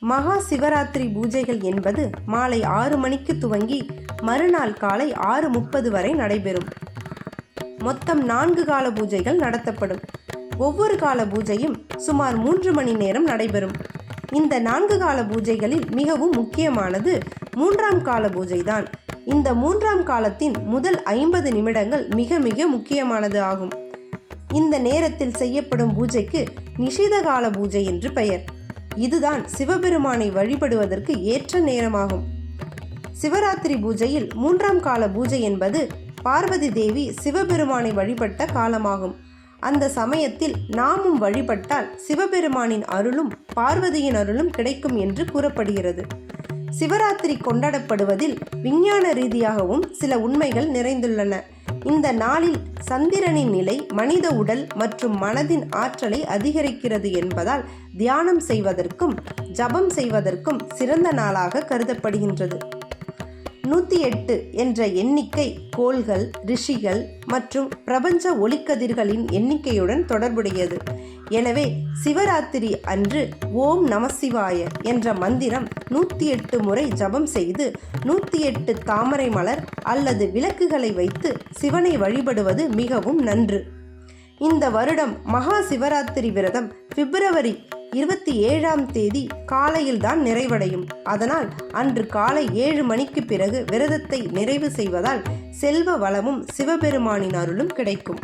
மகா சிவராத்திரி பூஜைகள் என்பது மாலை 6 மணிக்கு துவங்கி மறுநாள் காலை 6:30 வரை நடைபெறும். மொத்தம் 4 கால பூஜைகள் நடத்தப்படும். ஒவ்வொரு கால பூஜையும் சுமார் 3 மணி நேரம் நடைபெறும். இந்த 4 கால பூஜைகளில் மிகவும் முக்கியமானது 3ஆம் கால பூஜைதான். இந்த 3ஆம் காலத்தின் முதல் 50 நிமிடங்கள் மிக மிக முக்கியமானது ஆகும். இந்த நேரத்தில் செய்யப்படும் பூஜைக்கு நிஷித கால பூஜை என்று பெயர். இதுதான் சிவபெருமானை வழிபடுவதற்கு ஏற்ற நேரமாகும். சிவராத்திரி பூஜையில் 3ஆம் கால பூஜை என்பது பார்வதி தேவி சிவபெருமானை வழிபட்ட காலமாகும். அந்த சமயத்தில் நாமும் வழிபட்டால் சிவபெருமானின் அருளும் பார்வதியின் அருளும் கிடைக்கும் என்று கூறப்படுகிறது. சிவராத்திரி கொண்டாடப்படுவதில் விஞ்ஞான ரீதியாகவும் சில உண்மைகள் நிறைந்துள்ளன. இந்த நாளில் சந்திரனின் நிலை மனித உடல் மற்றும் மனதின் ஆற்றலை அதிகரிக்கிறது என்பதால் தியானம் செய்வதற்கும் ஜபம் செய்வதற்கும் சிறந்த நாளாக கருதப்படுகின்றது. 108 என்ற எண்ணிக்கை கோள்கள், ரிஷிகள் மற்றும் பிரபஞ்ச ஒளிக்கதிர்களின் எண்ணிக்கையுடன் தொடர்புடையது. எனவே சிவராத்திரி அன்று ஓம் நமசிவாய என்ற மந்திரம் 108 முறை ஜபம் செய்து 108 தாமரை மலர் அல்லது விளக்குகளை வைத்து சிவனை வழிபடுவது மிகவும் நன்று. இந்த வருடம் மகா சிவராத்திரி விரதம் பிப்ரவரி 27ஆம் தேதி காலையில் தான் நிறைவடையும். அதனால் அன்று காலை 7 மணிக்கு பிறகு விரதத்தை நிறைவு செய்வதால் செல்வ வளமும் சிவபெருமானின் அருளும் கிடைக்கும்.